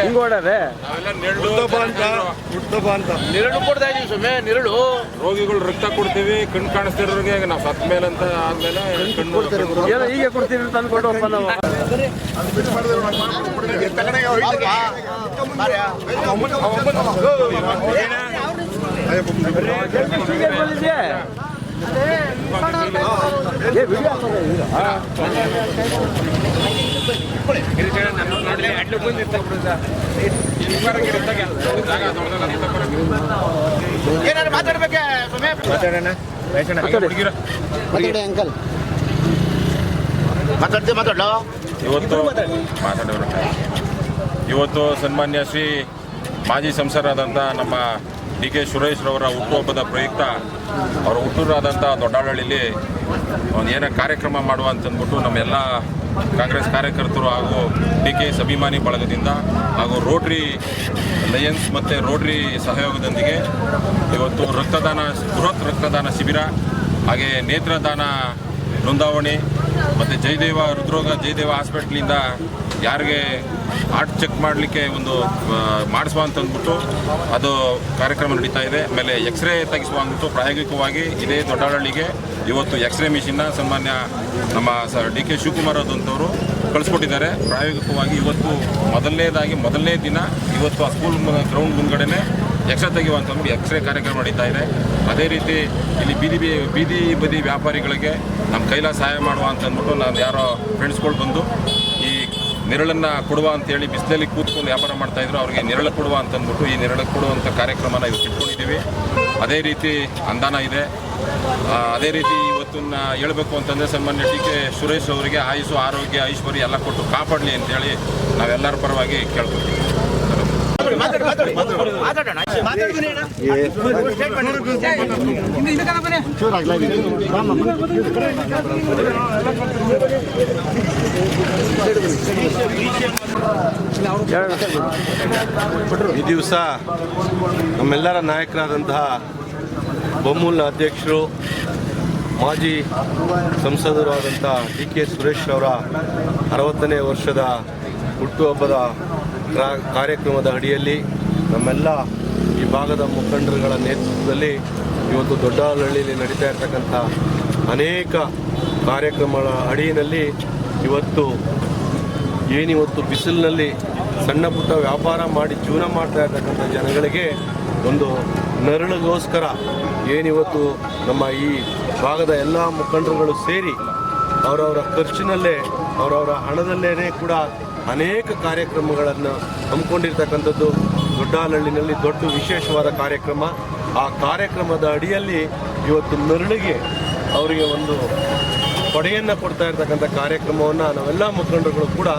ಹಿಂಗೋಡದೆ ನೆರಳು ಕೊಡ್ತಾ ಇದೀವಿ ಸುಮ್ಮನೆ ನೆರಳು ರೋಗಿಗಳು ರಕ್ತ ಕೊಡ್ತೀವಿ ಕಣ್ಣು ಕಾಣಿಸ್ತಿರೋರಿಗೆ ನಾವು ಸತ್ತ ಮೇಲೆ ಅಂತ ಆದ್ಮೇಲೆ ಏನೋ ಹೀಗೆ ಕೊಡ್ತೀವಿ ಅಂತ ಅಂದ್ಕೊಟ್ಟಪ್ಪ ನಾವು. ಏನಾದ್ರು ಮಾತಾಡ್ಬೇಕೆ ಅಂಕಲ್ ಮಾತಾಡೋ ಇವತ್ತು ಸನ್ಮಾನ್ಯ ಶ್ರೀ ಮಾಜಿ ಸಂಸದರಾದಂಥ ನಮ್ಮ ಡಿ ಕೆ ಸುರೇಶ್ರವರ ಹುಟ್ಟುಹಬ್ಬದ ಪ್ರಯುಕ್ತ ಅವರ ಹುಟ್ಟೂರಾದಂಥ ದೊಡ್ಡಹಳ್ಳಿಲಿ ಏನೇ ಕಾರ್ಯಕ್ರಮ ಮಾಡುವ ಅಂತಂದ್ಬಿಟ್ಟು ನಮ್ಮೆಲ್ಲ ಕಾಂಗ್ರೆಸ್ ಕಾರ್ಯಕರ್ತರು ಹಾಗೂ ಡಿ ಕೆ ಎಸ್ ಅಭಿಮಾನಿ ಬಳಗದಿಂದ ಹಾಗೂ ರೋಟ್ರಿ ಲಯನ್ಸ್ ಮತ್ತು ರೋಟ್ರಿ ಸಹಯೋಗದೊಂದಿಗೆ ಇವತ್ತು ಬೃಹತ್ ರಕ್ತದಾನ ಶಿಬಿರ ಹಾಗೆ ನೇತ್ರದಾನ ನೋಂದಾವಣಿ ಮತ್ತು ಹೃದ್ರೋಗ ಜಯದೇವ ಹಾಸ್ಪಿಟ್ಲಿಂದ ಯಾರಿಗೆ ಹಾರ್ಟ್ ಚೆಕ್ ಮಾಡಲಿಕ್ಕೆ ಒಂದು ಮಾಡಿಸುವ ಅಂತಂದ್ಬಿಟ್ಟು ಅದು ಕಾರ್ಯಕ್ರಮ ನಡೀತಾ ಇದೆ. ಆಮೇಲೆ ಎಕ್ಸ್ರೇ ತೆಗೆಸುವ ಅಂದ್ಬಿಟ್ಟು ಪ್ರಾಯೋಗಿಕವಾಗಿ ಇದೇ ದೊಡ್ಡಹಳ್ಳಿಗೆ ಇವತ್ತು ಎಕ್ಸ್ರೇ ಮಿಷಿನ್ನ ಸನ್ಮಾನ್ಯ ನಮ್ಮ ಡಿ ಕೆ ಶಿವಕುಮಾರ್ ಆದಂಥವರು ಕಳಿಸ್ಕೊಟ್ಟಿದ್ದಾರೆ. ಪ್ರಾಯೋಗಿಕವಾಗಿ ಇವತ್ತು ಮೊದಲನೇ ದಿನ ಇವತ್ತು ಆ ಸ್ಕೂಲ್ ಗ್ರೌಂಡ್ ಮುಂದ್ಗಡೆನೇ ಎಕ್ಸ್ರೇ ತೆಗೆಯುವಂಥದ್ದು ಎಕ್ಸ್ರೇ ಕಾರ್ಯಕ್ರಮ ನಡೀತಾ ಇದೆ. ಅದೇ ರೀತಿ ಇಲ್ಲಿ ಬೀದಿ ಬದಿ ವ್ಯಾಪಾರಿಗಳಿಗೆ ನಮ್ಮ ಕೈಲ ಸಹಾಯ ಮಾಡುವ ಅಂತಂದ್ಬಿಟ್ಟು ನಾನು ಯಾರೋ ಫ್ರೆಂಡ್ಸ್ಗಳು ಬಂದು ಈ ನೆರಳನ್ನು ಕೊಡುವ ಅಂತೇಳಿ ಬಿಸಿಲಲ್ಲಿ ಕೂತ್ಕೊಂಡು ವ್ಯಾಪಾರ ಮಾಡ್ತಾಯಿದ್ರು, ಅವರಿಗೆ ನೆರಳು ಕೊಡುವ ಅಂತಂದ್ಬಿಟ್ಟು ಈ ನೆರಳು ಕೊಡುವಂಥ ಕಾರ್ಯಕ್ರಮನ ಇವತ್ತು ಇಟ್ಕೊಂಡಿದ್ದೀವಿ. ಅದೇ ರೀತಿ ಅನುದಾನ ಇದೆ. ಅದೇ ರೀತಿ ಇವತ್ತನ್ನ ಹೇಳಬೇಕು ಅಂತಂದರೆ ಸನ್ಮಾನ್ಯ ಡಿ ಕೆ ಸುರೇಶ್ ಅವರಿಗೆ ಆಯುಷು ಆರೋಗ್ಯ ಐಶ್ವರ್ಯ ಎಲ್ಲ ಕೊಟ್ಟು ಕಾಪಾಡಲಿ ಅಂತೇಳಿ ನಾವೆಲ್ಲರ ಪರವಾಗಿ ಕೇಳ್ಕೊತೀವಿ. ಈ ದಿವಸ ನಮ್ಮೆಲ್ಲರ ನಾಯಕರಾದಂತಹ ಬೊಮ್ಮೂಲ್ನ ಅಧ್ಯಕ್ಷರು ಮಾಜಿ ಸಂಸದರು ಆದಂಥ ಡಿ ಕೆ ಸುರೇಶ್ ಅವರ 60ನೇ ವರ್ಷದ ಹುಟ್ಟುಹಬ್ಬದ ಕಾರ್ಯಕ್ರಮದ ಅಡಿಯಲ್ಲಿ ನಮ್ಮೆಲ್ಲ ಈ ಭಾಗದ ಮುಖಂಡರುಗಳ ನೇತೃತ್ವದಲ್ಲಿ ಇವತ್ತು ದೊಡ್ಡಹಳ್ಳಿಯಲ್ಲಿ ನಡೀತಾ ಇರ್ತಕ್ಕಂಥ ಅನೇಕ ಕಾರ್ಯಕ್ರಮಗಳ ಅಡಿಯಲ್ಲಿ ಇವತ್ತು ಬಿಸಿಲಿನಲ್ಲಿ ಸಣ್ಣ ಪುಟ್ಟ ವ್ಯಾಪಾರ ಮಾಡಿ ಜೀವನ ಮಾಡ್ತಾ ಇರ್ತಕ್ಕಂಥ ಜನಗಳಿಗೆ ಒಂದು ನೆರಳಿಗೋಸ್ಕರ ಏನಿವತ್ತು ನಮ್ಮ ಈ ಭಾಗದ ಎಲ್ಲ ಮುಖಂಡರುಗಳು ಸೇರಿ ಅವರವರ ಖರ್ಚಿನಲ್ಲೇ ಅವರವರ ಹಣದಲ್ಲೇ ಕೂಡ ಅನೇಕ ಕಾರ್ಯಕ್ರಮಗಳನ್ನು ಹಮ್ಮಿಕೊಂಡಿರ್ತಕ್ಕಂಥದ್ದು ದೊಡ್ಡಹಳ್ಳಿನಲ್ಲಿ ದೊಡ್ಡ ವಿಶೇಷವಾದ ಕಾರ್ಯಕ್ರಮ. ಆ ಕಾರ್ಯಕ್ರಮದ ಅಡಿಯಲ್ಲಿ ಇವತ್ತು ನೆರಳಿಗೆ ಅವರಿಗೆ ಒಂದು ಕೊಡೆಯನ್ನು ಕೊಡ್ತಾ ಇರ್ತಕ್ಕಂಥ ಕಾರ್ಯಕ್ರಮವನ್ನು ನಾವೆಲ್ಲ ಮುಖಂಡರುಗಳು ಕೂಡ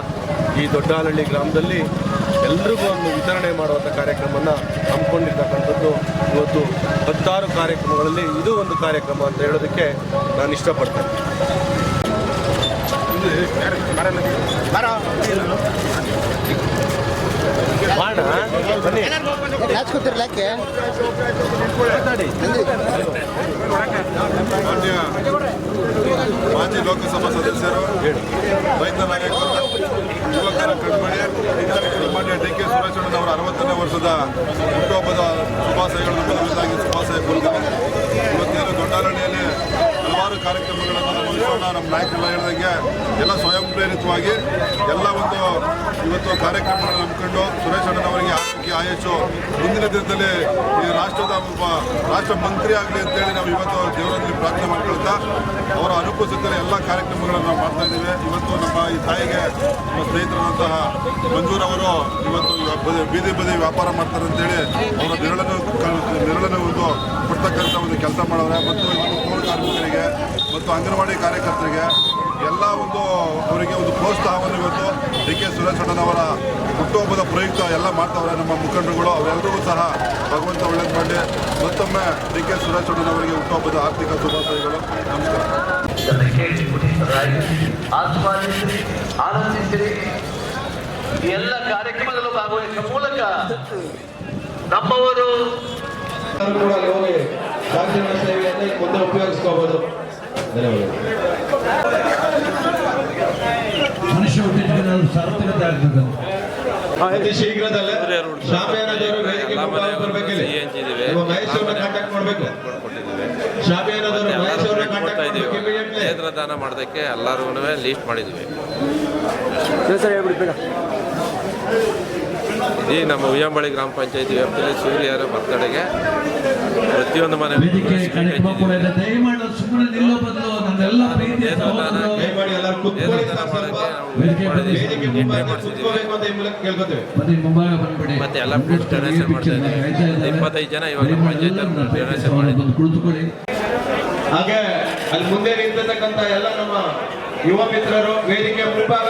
ಈ ದೊಡ್ಡಹಳ್ಳಿ ಗ್ರಾಮದಲ್ಲಿ ಎಲ್ರಿಗೂ ಒಂದು ವಿತರಣೆ ಮಾಡುವಂಥ ಕಾರ್ಯಕ್ರಮವನ್ನು ಹಮ್ಮಿಕೊಂಡಿರ್ತಕ್ಕಂಥದ್ದು. ಇವತ್ತು 16 ಕಾರ್ಯಕ್ರಮಗಳಲ್ಲಿ ಇದು ಒಂದು ಕಾರ್ಯಕ್ರಮ ಅಂತ ಹೇಳೋದಕ್ಕೆ ನಾನು ಇಷ್ಟಪಡ್ತೇನೆ. ಮಾಜಿ ಲೋಕಸಭಾ ಸದಸ್ಯರು, ರೈತ ನಾಯಕರು, ಯುವಕರ ಕಣ್ಮಣಿ ಸನ್ಮಾನ್ಯ ಡಿ ಕೆ ಸುರೇಶಣ್ಣನವರ 60ನೇ ವರ್ಷದ ಹುಟ್ಟುಹಬ್ಬದ ಶುಭಾಶಯಗಳನ್ನು ಮೊದಲನೇದಾಗಿ ಶುಭಾಶಯ ಕೋರುತ್ತೇನೆ. ಇವತ್ತೇನು ದೊಡ್ಡಹಳ್ಳಿಯಲ್ಲಿ ಹಲವಾರು ಕಾರ್ಯಕ್ರಮಗಳನ್ನು ನಮ್ಮ ನಾಯಕರೆಲ್ಲ ಹೇಳಿದಂಗೆ ಎಲ್ಲ ಸ್ವಯಂ ಪ್ರೇರಿತವಾಗಿ ಎಲ್ಲ ಒಂದು ಇವತ್ತು ಕಾರ್ಯಕ್ರಮಗಳನ್ನು ನಂಬಿಕೊಂಡು ಸುರೇಶ್ ಅಣ್ಣನವರಿಗೆ ಆರೋಗ್ಯ ಆಯುಷು ಮುಂದಿನ ದಿನದಲ್ಲಿ ಈ ರಾಷ್ಟ್ರದ ಒಬ್ಬ ರಾಷ್ಟ್ರ ಮಂತ್ರಿ ಆಗಲಿ ಅಂತೇಳಿ ನಾವು ಇವತ್ತು ದೇವರಲ್ಲಿ ಪ್ರಾರ್ಥನೆ ಮಾಡ್ಕೊಳ್ತಾ ಅವರ ಅನುಪಸ್ಥಿತಿಯಲ್ಲಿ ಎಲ್ಲ ಕಾರ್ಯಕ್ರಮಗಳನ್ನು ನಾವು ಮಾಡ್ತಾ ಇದ್ದೀವಿ. ಇವತ್ತು ನಮ್ಮ ಈ ತಾಯಿಗೆ ನಮ್ಮ ಸ್ನೇಹಿತರಾದಂತಹ ಮಂಜೂರವರು ಇವತ್ತು ಬೀದಿ ಬದಿ ವ್ಯಾಪಾರ ಮಾಡ್ತಾರೆ ಅಂತೇಳಿ ಅವರ ನೆರಳನ್ನು ಒಂದು ಕೊಡ್ತಕ್ಕಂಥ ಒಂದು ಕೆಲಸ ಮಾಡೋರೆ. ಮತ್ತು ಇವತ್ತು ಪೌರ ಕಾರ್ಮಿಕರಿಗೆ ಮತ್ತು ಅಂಗನವಾಡಿ ಕಾರ್ಯಕರ್ತರಿಗೆ ಎಲ್ಲ ಒಂದು ಅವರಿಗೆ ಒಂದು ಪ್ರೋತ್ಸಾಹವನ್ನು ಇವತ್ತು ಡಿ ಕೆ ಸುರೇಶ್ ಅಣ್ಣನವರ ಹುಟ್ಟುಹಬ್ಬದ ಪ್ರಯುಕ್ತ ಎಲ್ಲ ಮಾಡ್ತಾವ್ರೆ ನಮ್ಮ ಮುಖಂಡರುಗಳು. ಅವರೆಲ್ಲರಿಗೂ ಸಹ ಭಗವಂತ ಒಳ್ಳೇದು ಮಾಡಿ ಮತ್ತೊಮ್ಮೆ ಡಿ ಕೆ ಸುರೇಶ್ ಅಣ್ಣನವರಿಗೆ ಹುಟ್ಟುಹಬ್ಬದ ಆರ್ಥಿಕ ಶುಭಾಶಯಗಳು. ನಮಸ್ಕಾರ. ಎಲ್ಲ ಕಾರ್ಯಕ್ರಮದಲ್ಲೂ ಭಾಗವಹಿಸುವ ಮೂಲಕ ನಮ್ಮವರು ಉಪಯೋಗಿಸ್ಕೋಬಹುದು. ಮನುಷ್ಯ ಹುಟ್ಟಿದ ಸಾರ್ಥಕತೆ ಆಗ್ತದೆ. ಅತಿ ಶೀಘ್ರದಲ್ಲೇ ಶಾಮಿಯಾನದವರು ವೇದಿಕೆ ಮುಂಭಾಗ ಬರಬೇಕಿಲ್ಲ. ಮಹೇಶ್ ಅವ್ರನ್ನ ಕಾಂಟ್ಯಾಕ್ಟ್ ಮಾಡಬೇಕು. ಶಾಮಿಯಾನದವರು ಮಹೇಶ್ ಅವ್ರನ್ನ ಕಾಂಟ್ಯಾಕ್ಟ್ ಮಾಡಬೇಕು. ನೇತ್ರದಾನ ಮಾಡೋದಕ್ಕೆ ಎಲ್ಲರೂ ಲೀಸ್ಟ್ ಮಾಡಿದ್ವಿ. ಈ ನಮ್ಮ ಉಯ್ಯಂಬಳಿ ಗ್ರಾಮ ಪಂಚಾಯತಿ ವ್ಯಾಪ್ತಿಯಲ್ಲಿ ಸೂರ್ಯರ ಬರ್ತಡೆಗೆ ಪ್ರತಿಯೊಂದು ಮನೆ ಮತ್ತೆ ಎಲ್ಲ ಡೊನೇಷನ್ ಮಾಡ್ತಾರೆ. 25 ಜನ ಇವಾಗ ಪಂಚಾಯತ್ ಡೊನೇಷನ್ ಮಾಡಿದ್ರು. ಹಾಗೆ ಅಲ್ಲಿ ಮುಂದೆ ನಿಂತಿರ್ತಕ್ಕಂಥ ಎಲ್ಲ ನಮ್ಮ ಯುವ ಮಿತ್ರರು ವೇದಿಕೆ ಮುಂಭಾಗ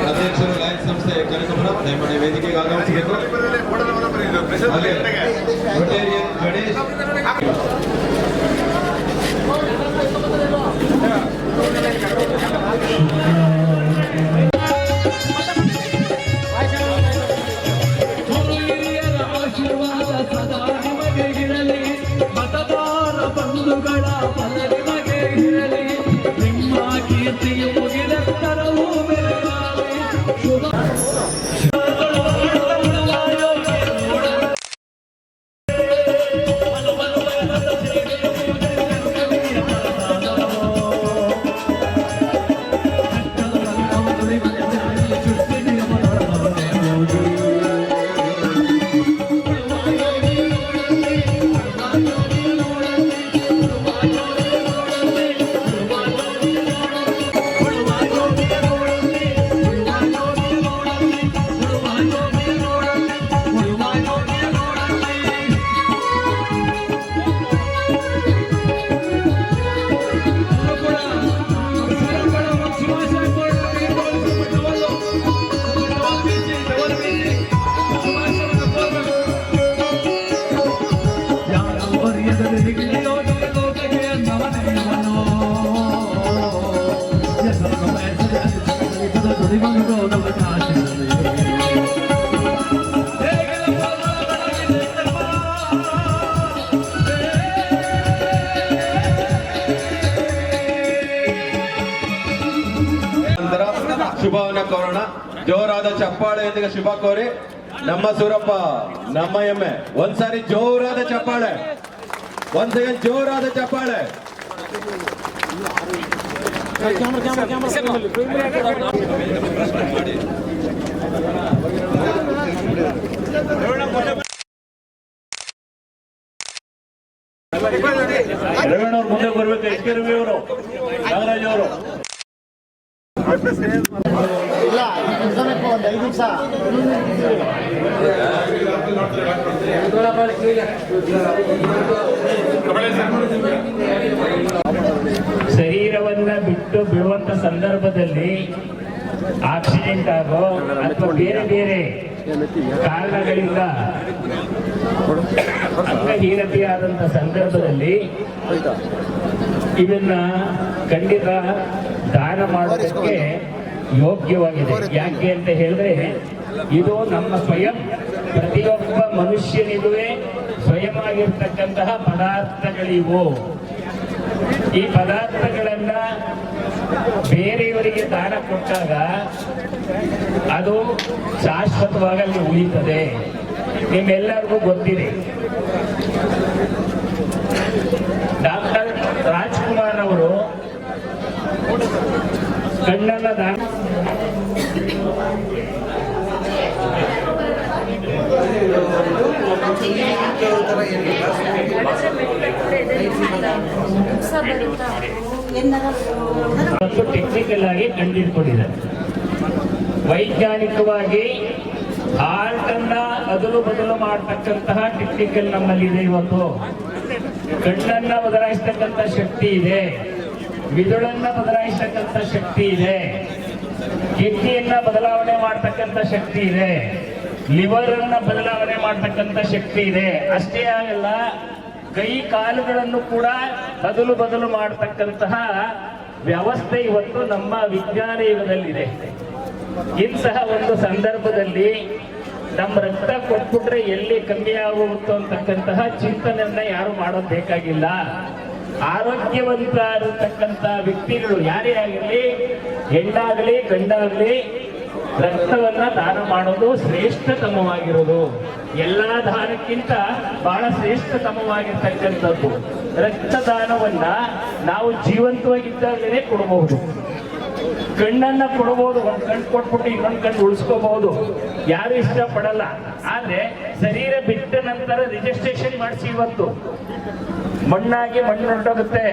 ಅಧ್ಯಕ್ಷರು ಲಯನ್ಸ್ ಸಂಸ್ಥೆ ಕನಕಪುರ ದಯಮಾಡಿ ವೇದಿಕೆಗೆ ಆಗಮಿಸಬೇಕು. ಆಶೀರ್ವಾದ ಸದಾ ನಿಮಗೆ ಇರಲಿ, ಮತದಾರ ಬಂಧುಗಳ ಫಲ ನಿಮಗೆ ಇರಲಿ, ನಿಮ್ಮ ಕೀರ್ತಿಯು ಮುಗಿಲೆತ್ತರವೂ ಬೆಳಗಾಲಿ. ಶುಭ ಶುಭವನ್ನ ಕೋರೋಣ. ಜೋರಾದ ಚಪ್ಪಾಳೆಯೊಂದಿಗೆ ಶುಭ ಕೋರಿ ನಮ್ಮ ಸೂರಪ್ಪ ನಮ್ಮ ಎಮ್ಮೆ. ಒಂದ್ಸಾರಿ ಜೋರಾದ ಚಪ್ಪಾಳೆ, ಒಂದ್ ಸೆಕೆಂಡ್ ಜೋರಾದ ಚಪ್ಪಾಳೆ. ರವೀಣವ್ರು ಮುಂದೆ ಬರ್ಬೇಕು. ಎಚ್ ಕೆ ರವಿ ಅವರು, ನಾಗರಾಜ್ ಅವರು. ಇಲ್ಲ ಕುತ್ಕೋಬೇಕು ಒಂದು 5 ನಿಮಿಷ. ಶರೀರವನ್ನ ಬಿಟ್ಟು ಬಿಡುವಂತ ಸಂದರ್ಭದಲ್ಲಿ ಆಕ್ಸಿಡೆಂಟ್ ಆಗೋ ಅಥವಾ ಬೇರೆ ಬೇರೆ ಕಾರಣಗಳಿಂದ ಅಂಗಹೀನತೆಯಾದಂತ ಸಂದರ್ಭದಲ್ಲಿ ಇದನ್ನ ಖಂಡಿತ ದಾನ ಮಾಡೋದಕ್ಕೆ ಯೋಗ್ಯವಾಗಿದೆ. ಯಾಕೆ ಅಂತ ಹೇಳಿದ್ರೆ ಇದು ನಮ್ಮ ಸ್ವಯಂ ಪ್ರತಿಯೊಬ್ಬ ಮನುಷ್ಯನಿಗುವೆ ಸ್ವಯಂ ಆಗಿರ್ತಕ್ಕಂತಹ ಪದಾರ್ಥಗಳಿವು. ಈ ಪದಾರ್ಥಗಳನ್ನ ಬೇರೆಯವರಿಗೆ ದಾನ ಕೊಟ್ಟಾಗ ಅದು ಶಾಶ್ವತವಾಗಿ ಅಲ್ಲಿ ಉಳಿತದೆ. ನಿಮ್ಮೆಲ್ಲರಿಗೂ ಗೊತ್ತಿದೆ, ಡಾಕ್ಟರ್ ರಾಜ್ಕುಮಾರ್ ಮತ್ತು ಟೆಕ್ನಿಕಲ್ ಆಗಿ ಕಂಡುಹಿಡ್ಕೊಂಡಿದ್ದಾರೆ. ವೈಜ್ಞಾನಿಕವಾಗಿ ಹಾರ್ಟ್ ಅನ್ನ ಅದಲು ಬದಲು ಮಾಡತಕ್ಕಂತಹ ಟೆಕ್ನಿಕಲ್ ನಮ್ಮಲ್ಲಿದೆ. ಇವತ್ತು ಕಣ್ಣನ್ನ ಬದಲಾಯಿಸ್ತಕ್ಕಂಥ ಶಕ್ತಿ ಇದೆ, ಮಿದುಳನ್ನ ಬದಲಾಯಿಸ್ತಕ್ಕಂಥ ಶಕ್ತಿ ಇದೆ, ಕಿಡ್ನಿಯನ್ನ ಬದಲಾವಣೆ ಮಾಡತಕ್ಕಂಥ ಶಕ್ತಿ ಇದೆ, ಲಿವರ್ ಅನ್ನ ಬದಲಾವಣೆ ಮಾಡತಕ್ಕಂಥ ಶಕ್ತಿ ಇದೆ. ಅಷ್ಟೇ ಆಗಲ್ಲ, ಕೈ ಕಾಲುಗಳನ್ನು ಕೂಡ ಅದಲು ಬದಲು ಮಾಡತಕ್ಕಂತಹ ವ್ಯವಸ್ಥೆ ಇವತ್ತು ನಮ್ಮ ವಿಜ್ಞಾನ ಯುಗದಲ್ಲಿದೆ. ಇಂತಹ ಒಂದು ಸಂದರ್ಭದಲ್ಲಿ ನಮ್ಮ ರಕ್ತ ಕೊಟ್ಬಿಟ್ರೆ ಎಲ್ಲಿ ಕಮ್ಮಿ ಆಗುತ್ತೋ ಅಂತಕ್ಕಂತಹ ಚಿಂತನೆಯನ್ನ ಯಾರು ಮಾಡೋದು ಬೇಕಾಗಿಲ್ಲ. ಆರೋಗ್ಯವಂತ ಇರತಕ್ಕಂಥ ವ್ಯಕ್ತಿಗಳು ಯಾರೇ ಆಗಿರಲಿ, ಹೆಣ್ಣಾಗಲಿ ಗಂಡಾಗಲಿ, ರಕ್ತವನ್ನ ದಾನ ಮಾಡೋದು ಶ್ರೇಷ್ಠತಮವಾಗಿರೋದು. ಎಲ್ಲಾ ದಾನಕ್ಕಿಂತ ಬಹಳ ಶ್ರೇಷ್ಠತಮವಾಗಿರ್ತಕ್ಕಂಥದ್ದು ರಕ್ತದಾನವನ್ನ ನಾವು ಜೀವಂತವಾಗಿದ್ದಾಗಲೇ ಕೊಡಬಹುದು. ಕಣ್ಣನ್ನ ಕೊಡಬಹುದು, ಒಂದ್ ಕಣ್ಣು ಕೊಟ್ಬಿಟ್ಟು ಇನ್ನೊಂದು ಕಣ್ಣು ಉಳಿಸ್ಕೋಬಹುದು, ಯಾರು ಇಷ್ಟಪಡಲ್ಲ. ಆದ್ರೆ ಶರೀರ ಬಿಟ್ಟ ನಂತರ ರಿಜಿಸ್ಟ್ರೇಷನ್ ಮಾಡಿಸಿ. ಇವತ್ತು ಮಣ್ಣಾಗಿ ಮಣ್ಣು ಹೊರಟೋಗುತ್ತೆ,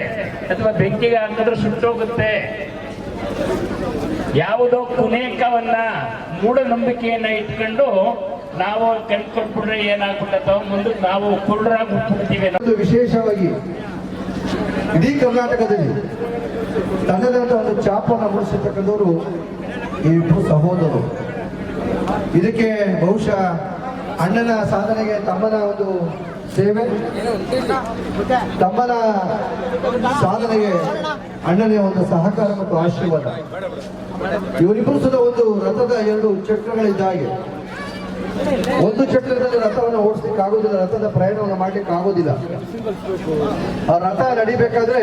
ಅಥವಾ ಬೆಂಕಿಗೆ ಹಾಕಿದ್ರೆ ಸುಟ್ಟೋಗುತ್ತೆ. ಯಾವುದೋ ಕುನೇಕವನ್ನ ಮೂಢನಂಬಿಕೆಯನ್ನ ಇಟ್ಕೊಂಡು ನಾವು ಕಣ್ಕೊಟ್ಬಿಟ್ರೆ ಏನಾಗ್ಬಿಟ್ಟೋ ಮುಂದಕ್ಕೆ ನಾವು ಕುರುಡರಾಗಿ ಹುಟ್ಟುಬಿಡ್ತೀವಿ. ವಿಶೇಷವಾಗಿ ಇಡೀ ಕರ್ನಾಟಕದಲ್ಲಿ ತನ್ನದಂತ ಒಂದು ಛಾಪನ್ನು ಮೂಡಿಸಿರ್ತಕ್ಕಂಥವರು ಈ ಇಬ್ಬರು ಸಹೋದರರು. ಇದಕ್ಕೆ ಬಹುಶಃ ಅಣ್ಣನ ಸಾಧನೆಗೆ ತಮ್ಮನ ಒಂದು ಸೇವೆ, ತಮ್ಮನ ಸಾಧನೆಗೆ ಅಣ್ಣನ ಒಂದು ಸಹಕಾರ ಮತ್ತು ಆಶೀರ್ವಾದ. ಇವರಿಬ್ಬರು ಸುದ ಒಂದು ರಥದ ಎರಡು ಚಕ್ರಗಳಿದ್ದಾಗೆ. ಒಂದು ಚಕ್ರದಲ್ಲಿ ರಥವನ್ನು ಓಡಿಸ್ಲಿಕ್ಕೆ ಆಗೋದಿಲ್ಲ, ರಥದ ಪ್ರಯಾಣವನ್ನು ಮಾಡ್ಲಿಕ್ಕೆ ಆಗೋದಿಲ್ಲ. ಆ ರಥ ನಡಿಬೇಕಾದ್ರೆ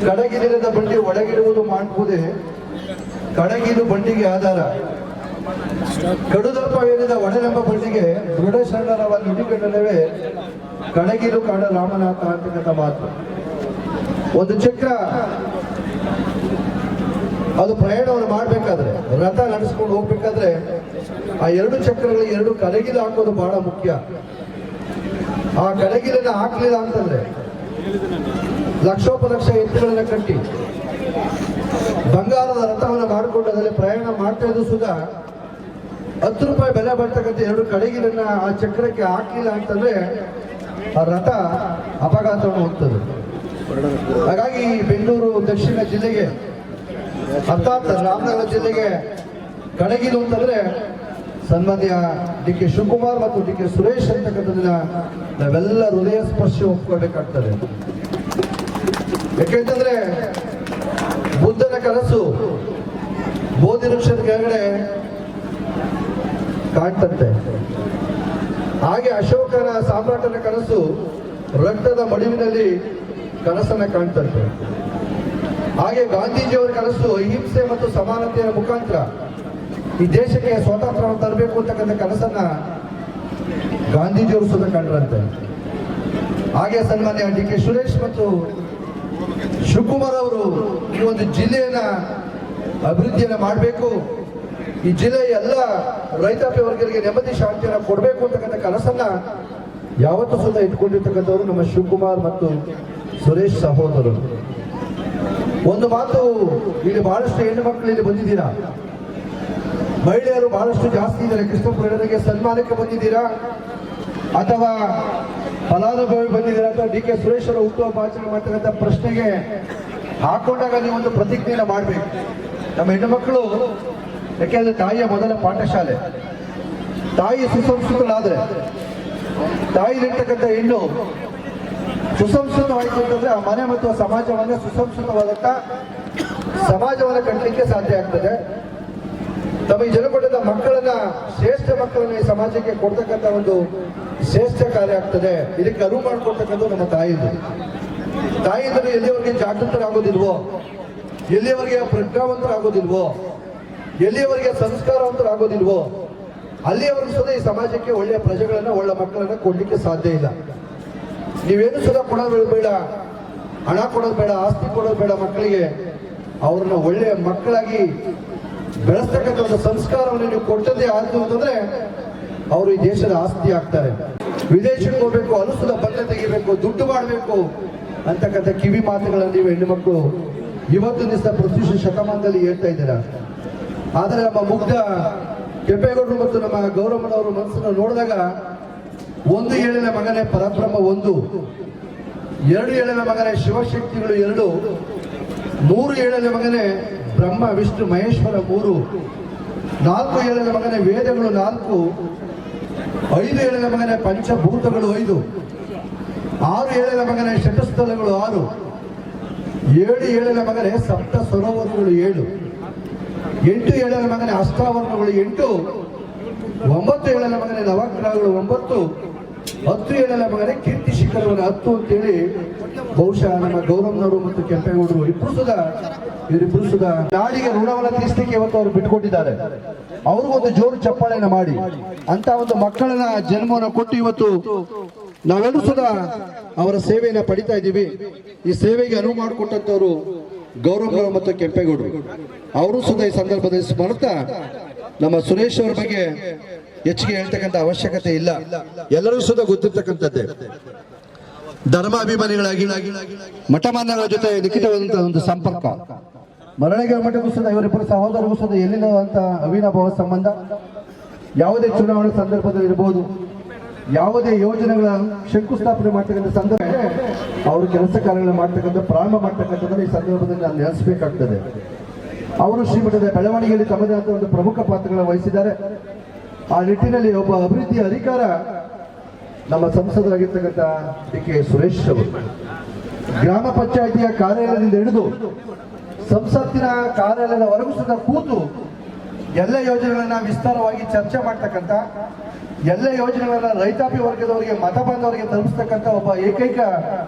ಕಡಗಿಲಿರದ ಬಂಡಿ ಒಳಗಿರುವುದು ಮಾಡ್ಬೋದೇ, ಕಡಗಿಲು ಬಂಡಿಗೆ ಆಧಾರ. ಕಡುದರ್ಪ ಏರಿದ ಒಡನೆಂಬ ಬಂಡಿಗೆ ದೃಢ ಶರಣರವ ನುಡಿಗಡಲವೇ ಕಡಗಿಲು ಕಾಡ ರಾಮನಾಥ ಅಂತಕ್ಕಂಥ ಮಾತು. ಒಂದು ಚಕ್ರ ಅದು ಪ್ರಯಾಣವನ್ನು ಮಾಡ್ಬೇಕಾದ್ರೆ, ರಥ ನಡೆಸ್ಕೊಂಡು ಹೋಗ್ಬೇಕಾದ್ರೆ ಆ ಎರಡು ಚಕ್ರಗಳಿಗೆ ಎರಡು ಕಡಗಿಲು ಹಾಕೋದು ಬಹಳ ಮುಖ್ಯ. ಆ ಕಡಗಿಲನ್ನ ಹಾಕ್ಲಿಲ್ಲ ಅಂತಂದ್ರೆ ಲಕ್ಷೋಪಲಕ್ಷ ಎತ್ತುಗಳನ್ನ ಕಟ್ಟಿ ಬಂಗಾರದ ರಥವನ್ನು ಮಾಡಿಕೊಂಡು ಅದರಲ್ಲಿ ಪ್ರಯಾಣ ಮಾಡ್ತಾ ಇದ್ದು ಸುಧಾ 10 ರೂಪಾಯಿ ಬೆಲೆ ಬರ್ತಕ್ಕಂಥ ಎರಡು ಕಡಗಿಲನ್ನ ಆ ಚಕ್ರಕ್ಕೆ ಹಾಕ್ಲಿಲ್ಲ ಅಂತಂದ್ರೆ ಆ ರಥ ಅಪಘಾತವನ್ನು ಹೋಗ್ತದೆ. ಹಾಗಾಗಿ ಬೆಂಗಳೂರು ದಕ್ಷಿಣ ಜಿಲ್ಲೆಗೆ, ಅರ್ಥಾತ್ ರಾಮನಗರ ಜಿಲ್ಲೆಗೆ ಕಡಗಿಲು ಅಂತಂದ್ರೆ ಸನ್ಮಾನ್ಯ ಡಿ.ಕೆ. ಶಿವಕುಮಾರ್ ಮತ್ತು ಡಿ.ಕೆ. ಸುರೇಶ್ ಅಂತಕ್ಕಂಥದ್ದನ್ನ ನಾವೆಲ್ಲ ಹೃದಯ ಸ್ಪರ್ಶಿ ಒಪ್ಕೊಳ್ಬೇಕಾಗ್ತದೆ. ಯಾಕೆಂತಂದ್ರೆ ಬುದ್ಧನ ಕನಸು ಬೋಧಿ ವೃಕ್ಷದ ಕೆಳಗಡೆ ಕಾಣ್ತಂತೆ. ಹಾಗೆ ಅಶೋಕನ ಸಾಮ್ರಾಟನ ಕನಸು ರಕ್ತದ ಮಡುವಿನಲ್ಲಿ ಕನಸನ್ನ ಕಾಣ್ತಂತೆ. ಹಾಗೆ ಗಾಂಧೀಜಿಯವರ ಕನಸು ಅಹಿಂಸೆ ಮತ್ತು ಸಮಾನತೆಯ ಮುಖಾಂತರ ಈ ದೇಶಕ್ಕೆ ಸ್ವಾತಂತ್ರ್ಯವನ್ನು ತರಬೇಕು ಅಂತಕ್ಕಂಥ ಕನಸನ್ನ ಗಾಂಧೀಜಿಯವರು ಸುಧಾ ಕಂಡ್ರಂತೆ. ಹಾಗೆ ಸನ್ಮಾನ್ಯ ಡಿ.ಕೆ. ಸುರೇಶ್ ಮತ್ತು ಶಿವಕುಮಾರ್ ಅವರು ಈ ಒಂದು ಜಿಲ್ಲೆಯನ್ನ ಅಭಿವೃದ್ಧಿಯನ್ನ ಮಾಡಬೇಕು, ಈ ಜಿಲ್ಲೆಯ ಎಲ್ಲ ರೈತಾಪಿ ವರ್ಗರಿಗೆ ನೆಮ್ಮದಿ ಶಾಂತಿಯನ್ನ ಕೊಡಬೇಕು ಅಂತಕ್ಕಂಥ ಕನಸನ್ನ ಯಾವತ್ತೂ ಸುಧಾ ಇಟ್ಕೊಂಡಿರ್ತಕ್ಕಂಥವ್ರು ನಮ್ಮ ಶಿವಕುಮಾರ್ ಮತ್ತು ಸುರೇಶ್ ಸಹೋದರರು. ಒಂದು ಮಾತು, ಇಲ್ಲಿ ಬಹಳಷ್ಟು ಹೆಣ್ಣು ಮಕ್ಕಳು ಇಲ್ಲಿ ಬಂದಿದ್ದೀರಾ, ಮಹಿಳೆಯರು ಬಹಳಷ್ಟು ಜಾಸ್ತಿ ಇದ್ದಾರೆ. ಕೃಷ್ಣಪುರರಿಗೆ ಸನ್ಮಾನಕ್ಕೆ ಬಂದಿದ್ದೀರಾ ಅಥವಾ ಫಲಾನುಭವಿ ಬಂದಿದ್ದೀರಾ ಅಥವಾ ಡಿ.ಕೆ. ಸುರೇಶ್ ಅವರ ಹುಟ್ಟುಹಬ್ಬ ಆಚರಣೆ ಮಾಡ್ತಕ್ಕಂಥ ಪ್ರಶ್ನೆಗೆ ಹಾಕೊಂಡಾಗ ನೀವು ಒಂದು ಪ್ರತಿಜ್ಞೆಯನ್ನು ಮಾಡಬೇಕು. ನಮ್ಮ ಹೆಣ್ಣು ಮಕ್ಕಳು, ಯಾಕೆಂದ್ರೆ ತಾಯಿಯ ಮೊದಲ ಪಾಠಶಾಲೆ. ತಾಯಿ ಸುಸಂಸ್ಕೃತಳಾದ್ರೆ, ತಾಯಿಲಿರ್ತಕ್ಕಂಥ ಹೆಣ್ಣು ಸುಸಂಸ್ಕೃತವಾಯಿತು ಅಂತಂದ್ರೆ ಆ ಮನೆ ಮತ್ತು ಸಮಾಜವನ್ನ ಸುಸಂಸ್ಕೃತವಾದಂತ ಸಮಾಜವನ್ನ ಕಟ್ಟಲಿಕ್ಕೆ ಸಾಧ್ಯ ಆಗ್ತದೆ. ತಮ್ಮ ಈ ಜನಪದದ ಮಕ್ಕಳನ್ನ, ಶ್ರೇಷ್ಠ ಮಕ್ಕಳನ್ನ ಈ ಸಮಾಜಕ್ಕೆ ಕೊಡ್ತಕ್ಕಂಥ ಒಂದು ಶ್ರೇಷ್ಠ ಕಾರ್ಯ ಆಗ್ತದೆ. ಇದಕ್ಕೆ ಅರಿವು ಮಾಡಿಕೊಡ್ತಕ್ಕಂಥ ನಮ್ಮ ತಾಯಿದು. ತಾಯಿಯಂದ್ರೆ ಎಲ್ಲಿಯವರೆಗೆ ಜಾಗೃತರಾಗೋದಿಲ್ವೋ, ಎಲ್ಲಿಯವರೆಗೆ ಪ್ರಜ್ಞಾವಂತರಾಗೋದಿಲ್ವೋ, ಎಲ್ಲಿಯವರೆಗೆ ಸಂಸ್ಕಾರವಂತರಾಗೋದಿಲ್ವೋ, ಅಲ್ಲಿಯವರೆಗೂ ಸುಧಾ ಈ ಸಮಾಜಕ್ಕೆ ಒಳ್ಳೆಯ ಪ್ರಜೆಗಳನ್ನ, ಒಳ್ಳೆ ಮಕ್ಕಳನ್ನ ಕೊಡ್ಲಿಕ್ಕೆ ಸಾಧ್ಯ ಇಲ್ಲ. ನೀವೇನು ಸುಧಾ ಕೊಡೋದು ಬೇಡ, ಹಣ ಕೊಡೋದು ಬೇಡ, ಆಸ್ತಿ ಕೊಡೋದು ಬೇಡ. ಮಕ್ಕಳಿಗೆ ಅವ್ರನ್ನ ಒಳ್ಳೆಯ ಮಕ್ಕಳಾಗಿ ಬೆಳೆಸ್ತಕ್ಕಂಥ ಒಂದು ಸಂಸ್ಕಾರವನ್ನು ನೀವು ಕೊಟ್ಟದ್ದೇ ಆಯ್ತು ಅಂತಂದ್ರೆ ಅವರು ಈ ದೇಶದ ಆಸ್ತಿ ಆಗ್ತಾರೆ. ವಿದೇಶಕ್ಕೆ ಹೋಗ್ಬೇಕು, ಅಲಸದ ಬಂಡೆ ತೆಗಿಬೇಕು, ದುಡ್ಡು ಮಾಡಬೇಕು ಅಂತಕ್ಕಂಥ ಕಿವಿ ಮಾತುಗಳನ್ನು ನೀವು ಹೆಣ್ಣು ಮಕ್ಕಳು ಇವತ್ತಿನ ದಿವಸ ಪ್ರಸ್ತುತ ಶತಮಾನದಲ್ಲಿ ಹೇಳ್ತಾ ಇದ್ದೀರಾ. ಆದರೆ ನಮ್ಮ ಮುಗ್ಧ ಕೆಂಪೇಗೌಡರು ಮತ್ತು ನಮ್ಮ ಗೌರಮ್ಮನವರ ಮನಸ್ಸನ್ನು ನೋಡಿದಾಗ 1 ಏಳಿನ ಮಗನೇ ಪರಬ್ರಹ್ಮ 1, 2 ಏಳಿನ ಮಗನೇ ಶಿವಶಕ್ತಿಗಳು 2, 3 ಏಳಿನ ಮಗನೇ ಬ್ರಹ್ಮ ವಿಷ್ಣು ಮಹೇಶ್ವರ 3, 4 ಏಳಿನ ಮಗನೇ ವೇದಗಳು 4, 5 ಏಳಿನ ಮಗನೇ ಪಂಚಭೂತಗಳು 5, 6 ಏಳಿನ ಮಗನೇ ಶತಸ್ಥಲಗಳು 6, 7 ಏಳಿನ ಮಗನೇ ಸಪ್ತ ಸರೋವರಗಳು 7, 8 ಏಳಿನ ಮಗನೇ ಅಷ್ಟಾವರಣಗಳು 8, 9 ಏಳಿನ ಮಗನೇ ನವಗ್ರಹಗಳು 9, 10 ಏಳಿನ ಮಗನೇ ಕೀರ್ತಿ ಶಿಖರವನ್ನು 10 ಅಂತೇಳಿ ಬಹುಶಃ ನಮ್ಮ ಗೌರಮ್ಮನವರು ಮತ್ತು ಕೆಂಪೇಗೌಡರು ಇವರಿಬ್ಬರು ಸುಧಾ ನಾಡಿಗೆ ಋಣವನ್ನು ತೀರಿಸಲಿಕ್ಕೆ ಇವತ್ತು ಅವರು ಬಿಟ್ಟುಕೊಟ್ಟಿದ್ದಾರೆ. ಅವ್ರಿಗೊಂದು ಜೋರು ಚಪ್ಪಾಳೆನ ಮಾಡಿ ಅಂತ ಒಂದು ಮಕ್ಕಳನ್ನ ಜನ್ಮವನ್ನು ಕೊಟ್ಟು ಇವತ್ತು ನಾವೆಲ್ಲರೂ ಸುಧಾ ಅವರ ಸೇವೆಯನ್ನು ಪಡಿತಾ ಇದ್ದೀವಿ. ಈ ಸೇವೆಗೆ ಅನುವು ಮಾಡಿಕೊಟ್ಟಂತವರು ಗೌರಮ್ಮನವರು ಮತ್ತು ಕೆಂಪೇಗೌಡರು. ಅವರು ಸುಧಾ ಈ ಸಂದರ್ಭದಲ್ಲಿ ಸ್ಮರ್ತಾ ನಮ್ಮ ಸುರೇಶ್ ಅವರ ಬಗ್ಗೆ ಹೆಚ್ಚಿಗೆ ಹೇಳ್ತಕ್ಕಂಥ ಅವಶ್ಯಕತೆ ಇಲ್ಲ, ಎಲ್ಲರೂ ಸುಧಾ ಗೊತ್ತಿರ್ತಕ್ಕಂಥದ್ದೇ. ಧರ್ಮಾಭಿಮಾನಿಗಳಾಗಿ ಮಠಮಾನ್ಯಗಳ ಜೊತೆ ನಿಖಿತವಾದಂತಹ ಒಂದು ಸಂಪರ್ಕ, ಮರಳಗೆರೆ ಮಠಕ್ಕೂ ಸುಧಾ ಇವರಿಬ್ಬರು ಸಹೋದರಿಗೂ ಸುಧಾ ಎಲ್ಲಿರುವಂತ ಅವಿನಾಭಾವ ಸಂಬಂಧ. ಯಾವುದೇ ಚುನಾವಣೆ ಸಂದರ್ಭದಲ್ಲಿ ಇರಬಹುದು, ಯಾವುದೇ ಯೋಜನೆಗಳ ಶಂಕುಸ್ಥಾಪನೆ ಮಾಡ್ತಕ್ಕಂಥ ಸಂದರ್ಭ ಅವರು ಕೆಲಸ ಕಾರ್ಯಗಳನ್ನು ಮಾಡ್ತಕ್ಕಂಥ ಪ್ರಾರಂಭ ಮಾಡ್ತಕ್ಕಂಥದ್ದನ್ನು ಈ ಸಂದರ್ಭದಲ್ಲಿ ನಾನು ನೆನೆಸಬೇಕಾಗ್ತದೆ. ಅವರು ಶ್ರೀಮಠದ ಬೆಳವಣಿಗೆಯಲ್ಲಿ ತಮ್ಮದೇ ಆದ ಒಂದು ಪ್ರಮುಖ ಪಾತ್ರಗಳನ್ನು ವಹಿಸಿದ್ದಾರೆ. ಆ ನಿಟ್ಟಿನಲ್ಲಿ ಒಬ್ಬ ಅಭಿವೃದ್ಧಿಯ ಅಧಿಕಾರ ನಮ್ಮ ಸಂಸದರಾಗಿರ್ತಕ್ಕಂಥ ಡಿ.ಕೆ. ಸುರೇಶ್ ಅವರು ಗ್ರಾಮ ಪಂಚಾಯಿತಿಯ ಕಾರ್ಯಾಲಯದಿಂದ ಹಿಡಿದು ಸಂಸತ್ತಿನ ಕಾರ್ಯಾಲಯದವರೆಗೂ ಸುಧಾ ಕೂತು ಎಲ್ಲ ಯೋಜನೆಗಳನ್ನ ವಿಸ್ತಾರವಾಗಿ ಚರ್ಚೆ ಮಾಡ್ತಕ್ಕಂಥ, ಎಲ್ಲ ಯೋಜನೆಗಳನ್ನ ರೈತಾಪಿ ವರ್ಗದವರಿಗೆ ಮತ ಬಾಂಧವರಿಗೆ ತಲುಪಿಸ್ತಕ್ಕಂಥ ಒಬ್ಬ ಏಕೈಕ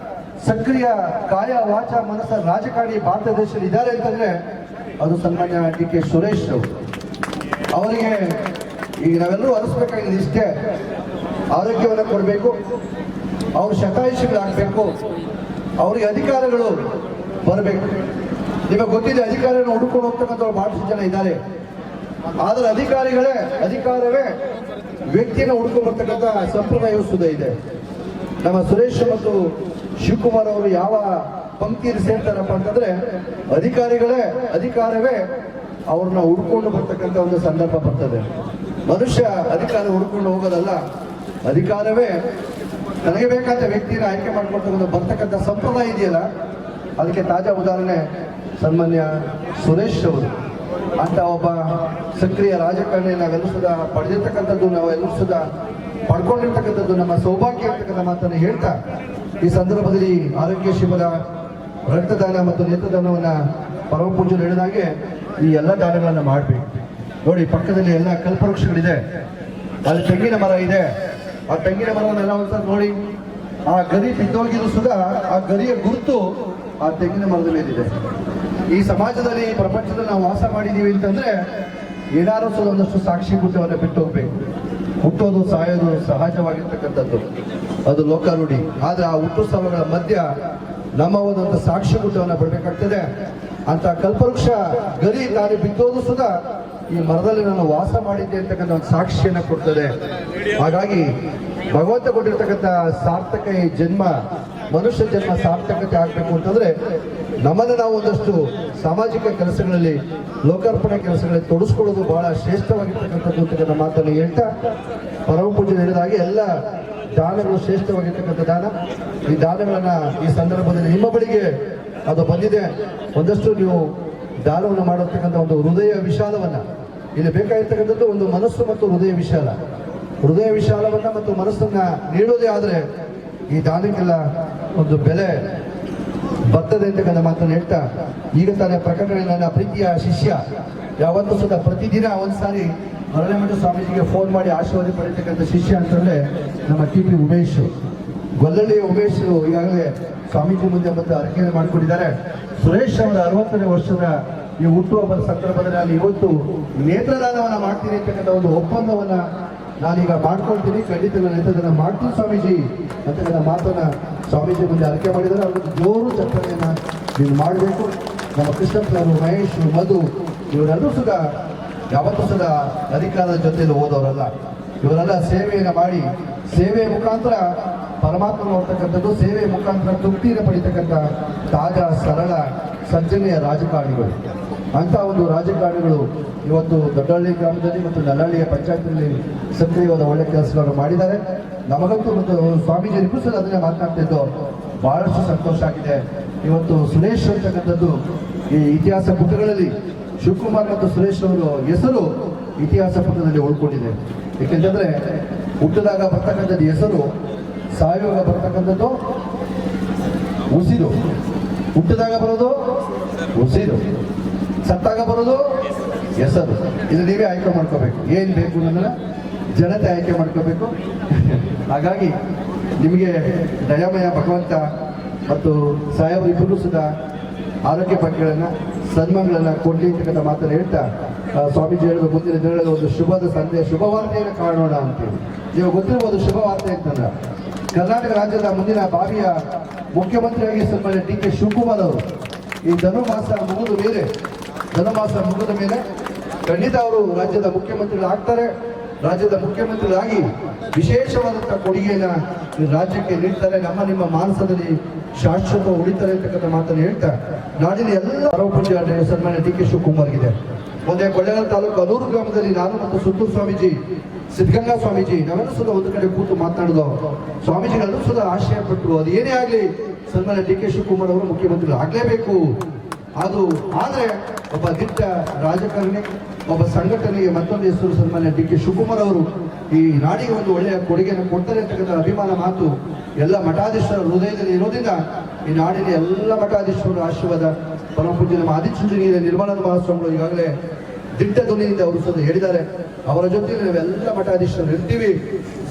ಸಕ್ರಿಯ ಕಾಯ ವಾಚ ಮನಸ್ಸ ರಾಜಕಾರಣಿ ಭಾರತ ದೇಶದಲ್ಲಿ ಇದ್ದಾರೆ ಅಂತಂದ್ರೆ ಅದು ಸನ್ಮಾನ್ಯ ಡಿ.ಕೆ. ಸುರೇಶ್ ಅವರು. ಅವರಿಗೆ ಈಗ ನಾವೆಲ್ಲರೂ ಹರಿಸ್ಬೇಕಾಗಿದೆ ಇಷ್ಟೇ, ಆರೋಗ್ಯವನ್ನು ಕೊಡಬೇಕು, ಅವ್ರ ಶತಾಯುಷಿಗಳಾಗಬೇಕು, ಅವ್ರಿಗೆ ಅಧಿಕಾರಗಳು ಬರಬೇಕು. ನಿಮಗೆ ಗೊತ್ತಿದೆ, ಅಧಿಕಾರವನ್ನು ಹುಡುಕೊಂಡು ಹೋಗ್ತಕ್ಕಂಥವ್ರು ಬಹಳಷ್ಟು ಜನ ಇದ್ದಾರೆ. ಆದರೆ ಅಧಿಕಾರವೇ ವ್ಯಕ್ತಿಯನ್ನು ಹುಡುಕೊಂಡು ಬರ್ತಕ್ಕಂಥ ಸಂಪ್ರದಾಯವೂ ಸುಧಾ ಇದೆ. ನಮ್ಮ ಸುರೇಶ್ ಮತ್ತು ಶಿವಕುಮಾರ್ ಅವರು ಯಾವ ಪಂಕ್ತಿಯಲ್ಲಿ ಸೇರ್ತಾರಪ್ಪ ಅಂತಂದ್ರೆ ಅಧಿಕಾರವೇ ಅವ್ರನ್ನ ಹುಡ್ಕೊಂಡು ಬರ್ತಕ್ಕಂಥ ಒಂದು ಸಂದರ್ಭ ಬರ್ತದೆ. ಮನುಷ್ಯ ಅಧಿಕಾರ ಹುಡ್ಕೊಂಡು ಹೋಗೋದಲ್ಲ, ಅಧಿಕಾರವೇ ನನಗೆ ಬೇಕಾದ ವ್ಯಕ್ತಿನ ಆಯ್ಕೆ ಮಾಡ್ಕೊಳ್ತಕ್ಕಂಥ ಬರ್ತಕ್ಕಂಥ ಸಂಪ್ರದಾಯ ಇದೆಯಲ್ಲ, ಅದಕ್ಕೆ ತಾಜಾ ಉದಾಹರಣೆ ಸನ್ಮಾನ್ಯ ಸುರೇಶ್ ಅವರು. ಅಂತ ಒಬ್ಬ ಸಕ್ರಿಯ ರಾಜಕಾರಣಿ ನಾವೆಲ್ಲರೂ ಸುಧಾ ಪಡೆದಿರ್ತಕ್ಕಂಥದ್ದು, ನಾವೆಲ್ಲರೂ ಸುಧಾ ಪಡ್ಕೊಂಡಿರ್ತಕ್ಕಂಥದ್ದು ನಮ್ಮ ಸೌಭಾಗ್ಯ ಇರ್ತಕ್ಕಂಥ ಮಾತನ್ನು ಹೇಳ್ತಾ ಈ ಸಂದರ್ಭದಲ್ಲಿ ಆರೋಗ್ಯ ಶಿಬಿರ, ರಕ್ತದಾನ ಮತ್ತು ನೇತ್ರದಾನವನ್ನ ಪರಮ ಪೂಜ್ಯರು ಹೇಳಿದಾಗೆ ಈ ಎಲ್ಲ ದಾನಗಳನ್ನ ಮಾಡಬೇಕು. ನೋಡಿ, ಪಕ್ಕದಲ್ಲಿ ಎಲ್ಲ ಕಲ್ಪವೃಕ್ಷಗಳಿದೆ, ಅಲ್ಲಿ ತೆಂಗಿನ ಮರ ಇದೆ. ಆ ತೆಂಗಿನ ಮರವನ್ನೆಲ್ಲ ಒಂದ್ಸಲ ನೋಡಿ, ಆ ಗರಿ ಬಿದ್ದೋಗಿದ್ರು ಸುಧಾ ಆ ಗರಿಯ ಗುರುತು ಆ ತೆಂಗಿನ ಮರದ ಮೇಲಿದೆ. ಈ ಸಮಾಜದಲ್ಲಿ, ಈ ಪ್ರಪಂಚದಲ್ಲಿ ನಾವು ವಾಸ ಮಾಡಿದೀವಿ ಅಂತಂದ್ರೆ ಏನಾದ್ರು ಸುಧಾ ಒಂದಷ್ಟು ಸಾಕ್ಷಿ ಗುಡ್ಡವನ್ನು ಬಿಟ್ಟು ಹೋಗ್ಬೇಕು. ಹುಟ್ಟೋದು ಸಾಯೋದು ಸಹಜವಾಗಿರ್ತಕ್ಕಂಥದ್ದು, ಅದು ಲೋಕಾರೂಢಿ. ಆದ್ರೆ ಆ ಹುಟ್ಟು ಸಾವುಗಳ ಮಧ್ಯ ನಮ್ಮ ಒಂದಂತ ಸಾಕ್ಷಿ ಗುಡ್ಡವನ್ನು ಬಿಡಬೇಕಾಗ್ತದೆ. ಅಂತ ಕಲ್ಪವೃಕ್ಷ ಗರಿ ತಾನು ಬಿದ್ದೋದು ಸುಧಾ ಈ ಮರದಲ್ಲಿ ನಾನು ವಾಸ ಮಾಡಿದ್ದೆ ಅಂತಕ್ಕಂಥ ಒಂದು ಸಾಕ್ಷಿಯನ್ನು ಕೊಡ್ತದೆ. ಹಾಗಾಗಿ ಭಗವಂತ ಕೊಟ್ಟಿರ್ತಕ್ಕಂಥ ಸಾರ್ಥಕ ಈ ಜನ್ಮ, ಮನುಷ್ಯ ಜನ್ಮ ಸಾರ್ಥಕತೆ ಆಗ್ಬೇಕು ಅಂತಂದ್ರೆ ನಮ್ಮನ್ನು ನಾವು ಒಂದಷ್ಟು ಸಾಮಾಜಿಕ ಕೆಲಸಗಳಲ್ಲಿ, ಲೋಕಾರ್ಪಣೆ ಕೆಲಸಗಳಲ್ಲಿ ತೊಡಸ್ಕೊಳ್ಳೋದು ಬಹಳ ಶ್ರೇಷ್ಠವಾಗಿರ್ತಕ್ಕಂಥದ್ದು ಅಂತಕ್ಕಂಥ ಮಾತನ್ನು ಹೇಳ್ತಾ, ಪರಮ ಪೂಜೆ ಹೇಳಿದಾಗೆ ಎಲ್ಲ ದಾನಗಳು ಶ್ರೇಷ್ಠವಾಗಿರ್ತಕ್ಕಂಥ ದಾನ. ಈ ದಾನಗಳನ್ನ ಈ ಸಂದರ್ಭದಲ್ಲಿ ನಿಮ್ಮ ಬಳಿಗೆ ಅದು ಬಂದಿದೆ. ಒಂದಷ್ಟು ನೀವು ದಾನವನ್ನು ಮಾಡತಕ್ಕಂಥ ಒಂದು ಹೃದಯ ವಿಶಾಲವನ್ನ, ಇಲ್ಲಿ ಬೇಕಾಗಿರ್ತಕ್ಕಂಥದ್ದು ಒಂದು ಮನಸ್ಸು ಮತ್ತು ಹೃದಯ ವಿಶಾಲವನ್ನ ಮತ್ತು ಮನಸ್ಸನ್ನ ನೀಡೋದೇ ಆದ್ರೆ ಈ ದಾನಕ್ಕೆಲ್ಲ ಒಂದು ಬೆಲೆ ಬರ್ತದೆ ಅಂತಕ್ಕಂಥ ಮಾತನ್ನು ಹೇಳ್ತಾ, ಈಗ ತಾನೇ ಪ್ರಕಟಣೆ ನನ್ನ ಪ್ರೀತಿಯ ಶಿಷ್ಯ ಯಾವತ್ತೂ ಸುಧಾ ಪ್ರತಿದಿನ ಒಂದ್ಸಾರಿ ಮರಳಮಠ ಸ್ವಾಮೀಜಿಗೆ ಫೋನ್ ಮಾಡಿ ಆಶೀರ್ವಾದ ಪಡೆಯತಕ್ಕಂಥ ಶಿಷ್ಯ ಅಂತಂದ್ರೆ ನಮ್ಮ ಟಿ.ಪಿ. ಉಮೇಶ್, ಗೊಲ್ಲಳ್ಳಿಯ ಉಮೇಶ್ ಈಗಾಗಲೇ ಸ್ವಾಮೀಜಿ ಮುಂದೆ ಬಂದು ಅರ್ಕೆಯನ್ನು ಮಾಡಿಕೊಂಡಿದ್ದಾರೆ. ಸುರೇಶ್ ಅವರ 60ನೇ ವರ್ಷದ ಈ ಹುಟ್ಟುಹಬ್ಬದ ಸಂದರ್ಭದಲ್ಲಿ ನಾನು ಇವತ್ತು ನೇತ್ರದಾನವನ್ನ ಮಾಡ್ತೀನಿ ಅಂತಕ್ಕಂಥ ಒಂದು ಒಪ್ಪಂದವನ್ನ ನಾನೀಗ ಮಾಡ್ಕೊಳ್ತೀನಿ. ಖಂಡಿತ ನೇತ್ರದಾನ ಮಾಡ್ತೀನಿ ಸ್ವಾಮೀಜಿ ಅಂತಕ್ಕಂಥ ಮಾತನ್ನ ಸ್ವಾಮೀಜಿ ಮುಂದೆ ಅರ್ಕೆ ಮಾಡಿದ್ದಾರೆ. ಅವ್ರಿಗೆ ಜೋರು ಚಪ್ಪಲೆಯನ್ನ ನೀವು ಮಾಡಬೇಕು. ನಮ್ಮ ಕೃಷ್ಣಪ್ಪನವರು, ಮಹೇಶ್, ಮಧು ಇವರೆಲ್ಲರೂ ಸುಧಾ ಯಾವತ್ತೂ ಸುಧಾ ಅಧಿಕಾರದ ಜೊತೆಯಲ್ಲಿ ಹೋದವರಲ್ಲ. ಇವರೆಲ್ಲ ಸೇವೆಯನ್ನು ಮಾಡಿ ಸೇವೆಯ ಮುಖಾಂತರ ಪರಮಾತ್ಮ ನೋಡ್ತಕ್ಕಂಥದ್ದು, ಸೇವೆಯ ಮುಖಾಂತರ ತೃಪ್ತಿಯನ್ನು ಪಡಿತಕ್ಕಂಥ ತಾಜಾ ಸರಳ ಸಜ್ಜನೆಯ ರಾಜಕಾರಣಿಗಳು. ಅಂಥ ಒಂದು ರಾಜಕಾರಣಿಗಳು ಇವತ್ತು ದೊಡ್ಡಹಳ್ಳಿ ಗ್ರಾಮದಲ್ಲಿ ಮತ್ತು ನಲ್ಲಹಳ್ಳಿಯ ಪಂಚಾಯತ್ನಲ್ಲಿ ಸಕ್ರಿಯವಾದ ಒಳ್ಳೆ ಕೆಲಸಗಳನ್ನು ಮಾಡಿದ್ದಾರೆ. ನಮಗಂತೂ ಮತ್ತು ಸ್ವಾಮೀಜಿಯರಿಗೂ ಸಹ ಅದನ್ನೇ ಮಾತನಾಡ್ತಿದ್ದು ಬಹಳಷ್ಟು ಸಂತೋಷ ಆಗಿದೆ. ಇವತ್ತು ಸುರೇಶ್ ಅಂತಕ್ಕಂಥದ್ದು ಈ ಇತಿಹಾಸ ಪುಟಗಳಲ್ಲಿ ಶಿವಕುಮಾರ್ ಮತ್ತು ಸುರೇಶ್ ಅವರು ಹೆಸರು ಇತಿಹಾಸ ಪುಟದಲ್ಲಿ ಉಳ್ಕೊಂಡಿದೆ. ಏಕೆಂತಂದ್ರೆ ಹುಟ್ಟಿದಾಗ ಬರ್ತಕ್ಕಂಥದ್ದು ಹೆಸರು, ಸಾಯುವಾಗ ಬರ್ತಕ್ಕಂಥದ್ದು ಉಸಿರು. ಹುಟ್ಟಿದಾಗ ಬರೋದು ಉಸಿರು, ಸತ್ತಾಗ ಬರೋದು ಹೆಸರು. ಇದು ನೀವೇ ಆಯ್ಕೆ ಮಾಡ್ಕೋಬೇಕು, ಏನು ಬೇಕು ಅನ್ನೋದನ್ನ ಜನತೆ ಆಯ್ಕೆ ಮಾಡ್ಕೋಬೇಕು. ಹಾಗಾಗಿ ನಿಮಗೆ ದಯಾಮಯ ಭಗವಂತ ಮತ್ತು ಸಾಹೇಬರು ಇಬ್ಬರು ಸುಧಾ ಆರೋಗ್ಯ ಭಾಗ್ಯಗಳನ್ನು ಸನ್ಮಾನಗಳನ್ನು ಕೊಡಲಿ ಅಂತಕ್ಕಂಥ ಮಾತನ್ನು ಹೇಳ್ತಾ ಸ್ವಾಮೀಜಿ ಹೇಳಿದ ಮುಂದಿನ ದಿನಗಳಲ್ಲಿ ಒಂದು ಶುಭದ ಸಂದೇಶ, ಶುಭ ವಾರ್ತೆಯನ್ನು ಕಾಣೋಣ ಅಂತೇಳಿ. ನೀವು ಗೊತ್ತಿರ್ಬೋದು ಶುಭ ವಾರ್ತೆ ಅಂತಂದ್ರೆ ಕರ್ನಾಟಕ ರಾಜ್ಯದ ಮುಂದಿನ ಬಾವಿಯ ಮುಖ್ಯಮಂತ್ರಿಯಾಗಿ ಸನ್ಮಾನ್ಯ ಡಿ ಕೆ ಶಿವಕುಮಾರ್ ಅವರು ಈ ಧನುರ್ಮಾಸ ಮುಗಿದ ಮೇಲೆ ಖಂಡಿತ ಅವರು ರಾಜ್ಯದ ಮುಖ್ಯಮಂತ್ರಿಗಳಾಗ್ತಾರೆ. ರಾಜ್ಯದ ಮುಖ್ಯಮಂತ್ರಿಗಳಾಗಿ ವಿಶೇಷವಾದಂತಹ ಕೊಡುಗೆಯನ್ನು ಈ ರಾಜ್ಯಕ್ಕೆ ನೀಡ್ತಾರೆ. ನಿಮ್ಮ ಮಾನಸದಲ್ಲಿ ಶಾಶ್ವತ ಉಳಿತಾರೆ ಅಂತಕ್ಕಂಥ ಮಾತನ್ನು ಹೇಳ್ತಾ ನಾಡಿನ ಎಲ್ಲ ಪರಮಪೂಜ್ಯ ಸನ್ಮಾನ್ಯ ಡಿ ಕೆ ಶಿವಕುಮಾರ್ಗಿದೆ. ಒಂದೇ ಕೊಳ್ಳೇಗಾಲ ತಾಲೂಕು ಅನೂರು ಗ್ರಾಮದಲ್ಲಿ ನಾನು ಮತ್ತು ಸುತ್ತೂರು ಸ್ವಾಮೀಜಿ, ಸಿದ್ಧಗಂಗಾ ಸ್ವಾಮೀಜಿ ನಾವೆಲ್ಲರೂ ಸುಧಾ ಒಂದು ಕಡೆ ಕೂತು ಮಾತನಾಡಿದೋ. ಸ್ವಾಮೀಜಿಗಳೆಲ್ಲರೂ ಸುಧಾ ಆಶಯ ಪಟ್ಟರು, ಅದು ಏನೇ ಆಗಲಿ ಸನ್ಮಾನ್ಯ ಡಿ ಕೆ ಶಿವಕುಮಾರ್ ಅವರು ಮುಖ್ಯಮಂತ್ರಿಗಳು ಆಗಲೇಬೇಕು. ಅದು ಆದರೆ ಒಬ್ಬ ದಿಟ್ಟ ರಾಜಕಾರಣಿ, ಒಬ್ಬ ಸಂಘಟನೆಗೆ ಮತ್ತೊಂದು ಹೆಸರು ಸನ್ಮಾನ್ಯ ಡಿ ಕೆ ಶಿವಕುಮಾರ್ ಅವರು ಈ ನಾಡಿಗೆ ಒಂದು ಒಳ್ಳೆಯ ಕೊಡುಗೆಯನ್ನು ಕೊಡ್ತಾರೆ ಅಂತಕ್ಕಂಥ ಅಭಿಮಾನ ಮಾತು ಎಲ್ಲ ಮಠಾಧೀಶರ ಹೃದಯದಲ್ಲಿ ಇರೋದ್ರಿಂದ ಈ ನಾಡಿನ ಎಲ್ಲ ಮಠಾಧೀಶರ ಆಶೀರ್ವಾದ ಪರಮಪೂಜ್ಯ ನಮ್ಮ ಆದಿಚುಂಚನಗಿರಿಯ ನಿರ್ಮಲಾನಂದ ಮಹಾಸ್ವಾಮಿಗಳು ಈಗಾಗಲೇ ದಿಟ್ಟ ಧ್ವನಿಯಿಂದ ಅವರು ಸಹ ಹೇಳಿದ್ದಾರೆ. ಅವರ ಜೊತೆಗೆ ನಾವೆಲ್ಲ ಮಠಾಧೀಶರು ಇರ್ತೀವಿ.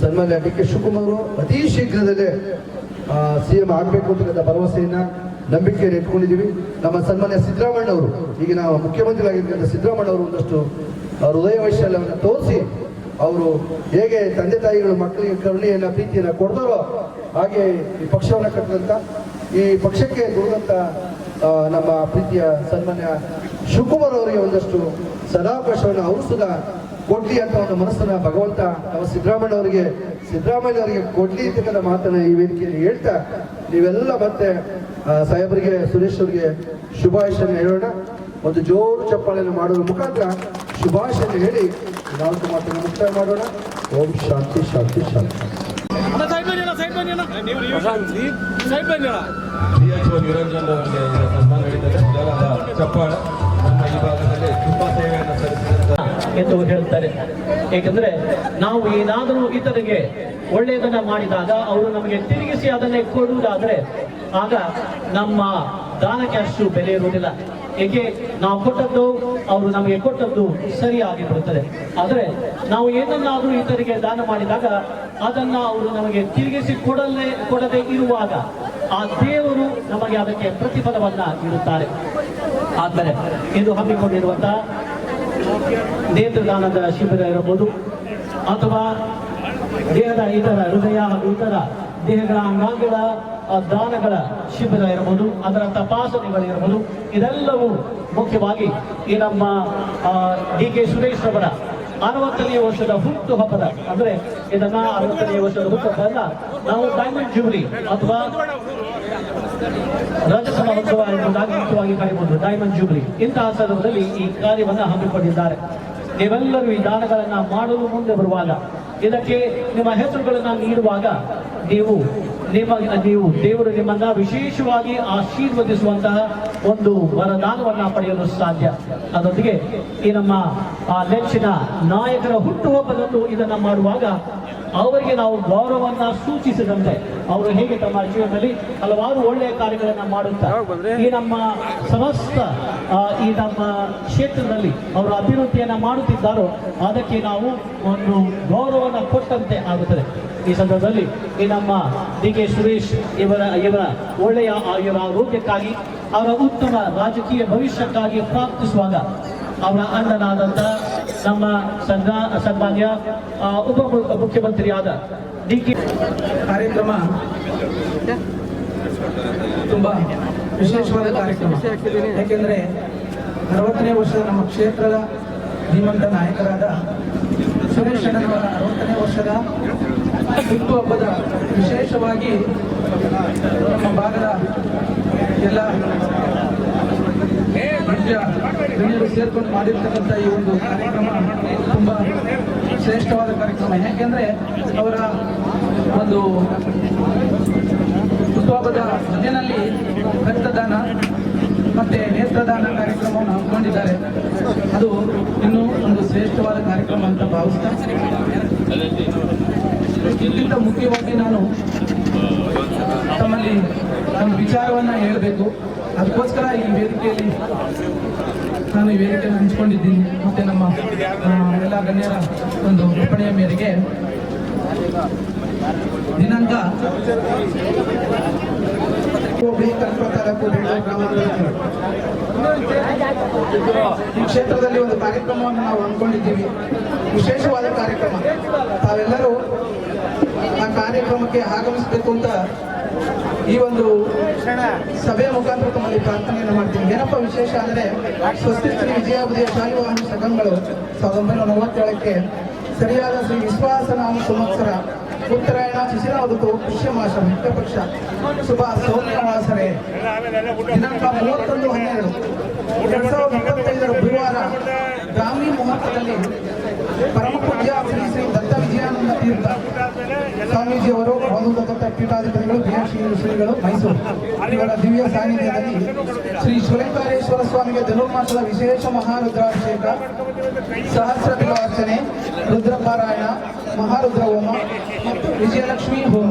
ಸನ್ಮಾನ್ಯ ಡಿ ಕೆ ಶಿವಕುಮಾರ್ ಅವರು ಅತಿ ಶೀಘ್ರದಲ್ಲೇ CM ಆಗಬೇಕು ಅಂತಕ್ಕಂಥ ಭರವಸೆಯನ್ನ ನಂಬಿಕೆಯನ್ನು ಇಟ್ಕೊಂಡಿದ್ದೀವಿ. ನಮ್ಮ ಸನ್ಮಾನ್ಯ ಸಿದ್ದರಾಮಯ್ಯ ಅವರು, ಈಗ ನಾವು ಮುಖ್ಯಮಂತ್ರಿಗಳಾಗಿರ್ತಕ್ಕಂಥ ಸಿದ್ದರಾಮಯ್ಯ ಅವರು ಒಂದಷ್ಟು ಹೃದಯ ವೈಶಲ್ಯವನ್ನು ತೋರಿಸಿ ಅವರು ಹೇಗೆ ತಂದೆ ತಾಯಿಗಳು ಮಕ್ಕಳಿಗೆ ಕರುಣೆಯನ್ನ ಪ್ರೀತಿಯನ್ನು ಕೊಡ್ತಾರೋ ಹಾಗೆ ಈ ಪಕ್ಷವನ್ನು ಕಟ್ಟಿದಂಥ ಈ ಪಕ್ಷಕ್ಕೆ ದುಡಿದಂಥ ನಮ್ಮ ಪ್ರೀತಿಯ ಸನ್ಮಾನ್ಯ ಶಿವಕುಮಾರ್ ಅವರಿಗೆ ಒಂದಷ್ಟು ಸದಾವಕಾಶವನ್ನು ಅವರು ಸುಧಾ ಕೊಡ್ಲಿ ಅಂತ ಒಂದು ಮನಸ್ಸನ್ನ ಭಗವಂತ ನಮ್ಮ ಸಿದ್ದರಾಮಯ್ಯ ಅವರಿಗೆ ಕೊಡ್ಲಿ ಅಂತಕ್ಕಂಥ ಮಾತನ್ನ ಈ ವೇದಿಕೆಯಲ್ಲಿ ಹೇಳ್ತಾ ನೀವೆಲ್ಲ ಮತ್ತೆ ಸಾಹೇಬರಿಗೆ, ಸುರೇಶ್ ಅವರಿಗೆ ಶುಭಾಶಯನ ಹೇಳೋಣ. ಒಂದು ಜೋರು ಚಪ್ಪಾಳೆಯನ್ನು ಮಾಡೋದ್ರ ಮುಖಾಂತರ ಶುಭಾಶಯನ ಹೇಳಿ 4 ಮಾತನ್ನು ಮುಕ್ತಾಯ ಮಾಡೋಣ. ಓಂ ಶಾಂತಿ ಶಾಂತಿ ಶಾಂತಿ. ನಿರಂಜನ್ ಅವರಿಗೆ ಸನ್ಮಾನ ನೀಡಿದ್ದಾರೆ. ಚಪ್ಪಾಳೆ ನಮ್ಮ ಈ ಭಾಗದಲ್ಲಿ ತುಂಬಾ ಸೇವೆಯನ್ನು ಸಲ್ಲಿಸಿದ್ದಾರೆ ಎಂದು ಹೇಳ್ತಾರೆ. ಏಕೆಂದರೆ ನಾವು ಏನಾದರೂ ಇತರಿಗೆ ಒಳ್ಳೆಯದನ್ನ ಮಾಡಿದಾಗ ಅವರು ನಮಗೆ ತಿರುಗಿಸಿ ಅದನ್ನೇ ಕೊಡುವುದಾದರೆ ಆಗ ನಮ್ಮ ದಾನಕ್ಕೆ ಅಷ್ಟು ಬೆಲೆ ಇರುವುದಿಲ್ಲ. ಏಕೆ ನಾವು ಕೊಟ್ಟದ್ದು ಅವರು ನಮಗೆ ಕೊಟ್ಟದ್ದು ಸರಿಯಾಗಿ ಬರುತ್ತದೆ. ಆದರೆ ನಾವು ಏನನ್ನಾದರೂ ಇತರಿಗೆ ದಾನ ಮಾಡಿದಾಗ ಅದನ್ನ ಅವರು ನಮಗೆ ತಿರುಗಿಸಿ ಕೊಡದೇ ಇರುವಾಗ ಆ ದೇವರು ನಮಗೆ ಅದಕ್ಕೆ ಪ್ರತಿಫಲವನ್ನ ನೀಡುತ್ತಾರೆ. ಆದರೆ ಇದು ಹಮ್ಮಿಕೊಂಡಿರುವಂತಹ ನೇತ್ರದಾನದ ಶಿಬಿರ ಇರಬಹುದು ಅಥವಾ ದೇಹದ ಇತರ ಹೃದಯ ಹಾಗೂ ಇತರ ದೇಹಗಳ ಅಂಗಾಂಗಗಳ ದಾನಗಳ ಶಿಬಿರ ಇರಬಹುದು, ಅದರ ತಪಾಸಣೆಗಳಿರಬಹುದು. ಇದೆಲ್ಲವೂ ಮುಖ್ಯವಾಗಿ ಈ ನಮ್ಮ ಡಿ ಕೆ ಸುರೇಶ್ ಅವರ 60ನೇ ವರ್ಷದ ಹುಟ್ಟು ಹಬ್ಬದ, ಅಂದ್ರೆ ಇದನ್ನ 60ನೇ ವರ್ಷದ ಹುಟ್ಟು ಹಬ್ಬದ ನಾವು ಡೈಮಂಡ್ ಜೂಬ್ಲಿ ಅಥವಾ ರಜತ ಮಹೋತ್ಸವ ಎಂಬುದಾಗಿ ಮುಖ್ಯವಾಗಿ ಕರೆಯಬಹುದು. ಡೈಮಂಡ್ ಜೂಬ್ಲಿ ಇಂತಹ ಸಂದರ್ಭದಲ್ಲಿ ಈ ಕಾರ್ಯವನ್ನು ಹಮ್ಮಿಕೊಂಡಿದ್ದಾರೆ. ನೀವೆಲ್ಲರೂ ಈ ದಾನಗಳನ್ನ ಮಾಡಲು ಮುಂದೆ ಬರುವಾಗ, ಇದಕ್ಕೆ ನಿಮ್ಮ ಹೆಸರುಗಳನ್ನ ನೀಡುವಾಗ ನೀವು ದೇವರು ನಿಮ್ಮನ್ನ ವಿಶೇಷವಾಗಿ ಆಶೀರ್ವದಿಸುವಂತಹ ಒಂದು ವರದಾನವನ್ನ ಪಡೆಯಲು ಸಾಧ್ಯ. ಅದರೊಂದಿಗೆ ಈ ನಮ್ಮ ನೆಚ್ಚಿನ ನಾಯಕರ ಹುಟ್ಟುಹಬ್ಬದಂದು ಇದನ್ನ ಮಾಡುವಾಗ ಅವರಿಗೆ ನಾವು ಗೌರವವನ್ನ ಸೂಚಿಸಿದಂತೆ ಅವರು ಹೇಗೆ ತಮ್ಮ ಜೀವನದಲ್ಲಿ ಹಲವಾರು ಒಳ್ಳೆಯ ಕಾರ್ಯಗಳನ್ನ ಮಾಡುತ್ತಾ ಈ ನಮ್ಮ ಸಮಸ್ತ ಈ ನಮ್ಮ ಕ್ಷೇತ್ರದಲ್ಲಿ ಅವರ ಅಭಿವೃದ್ಧಿಯನ್ನ ಮಾಡುತ್ತಿದ್ದಾರೋ ಅದಕ್ಕೆ ನಾವು ಒಂದು ಗೌರವವನ್ನು ಕೊಟ್ಟಂತೆ ಆಗುತ್ತದೆ. ಈ ಸಂದರ್ಭದಲ್ಲಿ ಈ ನಮ್ಮ ಡಿ ಕೆ ಸುರೇಶ್ ಇವರ ಒಳ್ಳೆಯ ಆರೋಗ್ಯಕ್ಕಾಗಿ ಅವರ ಉತ್ತಮ ರಾಜಕೀಯ ಭವಿಷ್ಯಕ್ಕಾಗಿ ಪ್ರಾರ್ಥಿಸುವಾಗ ಅವರ ಅಣ್ಣನಾದಂಥ ನಮ್ಮ ಸನ್ಮಾನ್ಯ ಉಪ ಮುಖ್ಯಮಂತ್ರಿಯಾದ ಡಿ ಕೆ ಕಾರ್ಯಕ್ರಮ ತುಂಬಾ ವಿಶೇಷವಾದ ಕಾರ್ಯಕ್ರಮ. ಯಾಕೆಂದ್ರೆ 60ನೇ ವರ್ಷದ ನಮ್ಮ ಕ್ಷೇತ್ರದ ಧೀಮಂತ ನಾಯಕರಾದ ಸುರೇಶ್ ಅಣ್ಣನವರ 60ನೇ ವರ್ಷದ ಹುಟ್ಟುಹಬ್ಬದ ವಿಶೇಷವಾಗಿ ನಮ್ಮ ಭಾಗದ ಎಲ್ಲ ಗಣ್ಯರು ಸೇರ್ಕೊಂಡು ಮಾಡಿರ್ತಕ್ಕಂಥ ಈ ಒಂದು ಕಾರ್ಯಕ್ರಮ ತುಂಬ ಶ್ರೇಷ್ಠವಾದ ಕಾರ್ಯಕ್ರಮ. ಯಾಕೆಂದರೆ ಅವರ ಒಂದು ಹುಟ್ಟುಹಬ್ಬದ ಜೊತೆಯಲ್ಲಿ ರಕ್ತದಾನ ಮತ್ತು ನೇತ್ರದಾನ ಕಾರ್ಯಕ್ರಮವನ್ನು ಹಮ್ಮಿಕೊಂಡಿದ್ದಾರೆ. ಅದು ಇನ್ನೂ ಒಂದು ಶ್ರೇಷ್ಠವಾದ ಕಾರ್ಯಕ್ರಮ ಅಂತ ಭಾವಿಸ್ತಾ, ಇದಕ್ಕಿಂತ ಮುಖ್ಯವಾಗಿ ನಾನು ತಮ್ಮಲ್ಲಿ ಒಂದು ವಿಚಾರವನ್ನು ಹೇಳಬೇಕು. ಅದಕ್ಕೋಸ್ಕರ ಈ ವೇದಿಕೆಯಲ್ಲಿ ಹಂಚಿಕೊಂಡಿದ್ದೀನಿ. ಮತ್ತು ನಮ್ಮ ಎಲ್ಲ ಗಣ್ಯರ ಒಂದು ಅರ್ಪಣೆಯ ಮೇರೆಗೆ ದಿನಾಂಕ ಈ ಕ್ಷೇತ್ರದಲ್ಲಿ ಒಂದು ಕಾರ್ಯಕ್ರಮವನ್ನು ನಾವು ಹಮ್ಮಿಕೊಂಡಿದ್ದೀವಿ. ವಿಶೇಷವಾದ ಕಾರ್ಯಕ್ರಮ. ತಾವೆಲ್ಲರೂ ಆ ಕಾರ್ಯಕ್ರಮಕ್ಕೆ ಆಗಮಿಸಬೇಕು ಅಂತ ಈ ಒಂದು ಸಭೆಯ ಮುಖಾಂತರ ತಮ್ಮಲ್ಲಿ ಪ್ರಾರ್ಥನೆಯನ್ನು ಮಾಡ್ತೀನಿ. ಏನಪ್ಪ ವಿಶೇಷ ಅಂದರೆ, ಸ್ವಸ್ತಿ ಶ್ರೀ ವಿಜಯಾಬುದಿಯ ಶಾಲಿವಾಹನ ಸಂಘಗಳು 1947ಕ್ಕೆ ಸರಿಯಾದ ಶ್ರೀ ವಿಶ್ವಾಸನಾಮ ಸಂವತ್ಸರ ಉತ್ತರಾಯಣ ಶಿಶಿರಾವಧು ಪುಷ್ಯಮಾಸ ಮಿತ್ರಪಕ್ಷ ಶುಭ ಸೌಮ್ಯವಾಸರೆ ದಿನಾಂಕ 31/12/2025 ಗುರುವಾರ ಬ್ರಾಹ್ಮಿ ಮುಹೂರ್ತದಲ್ಲಿ ಪರಮ ಪೂಜ್ಯ ಶ್ರೀ ಶ್ರೀ ದತ್ತ ವಿಜಯಾನಂದ ತೀರ್ಥ ಸ್ವಾಮೀಜಿಯವರು ದತ್ತ ಪೀಠಾಧಿಪತಿಗಳು ಶ್ರೀಗಳು ಮೈಸೂರು ಇವರ ದಿವ್ಯ ಸಾನ್ನಿಧ್ಯದಲ್ಲಿ ಶ್ರೀ ಶಿವಲಿಂಗಾರೇಶ್ವರ ಸ್ವಾಮಿಗೆ ಧನುರ್ಮಾಸದ ವಿಶೇಷ ಮಹಾರುದ್ರಾಭಿಷೇಕ, ಸಹಸ್ರ ಬಿಲ್ವಾರ್ಚನೆ, ರುದ್ರಪಾರಾಯಣ, ಮಹಾರುದ್ರ ಹೋಮ ಮತ್ತು ವಿಜಯಲಕ್ಷ್ಮಿ ಹೋಮ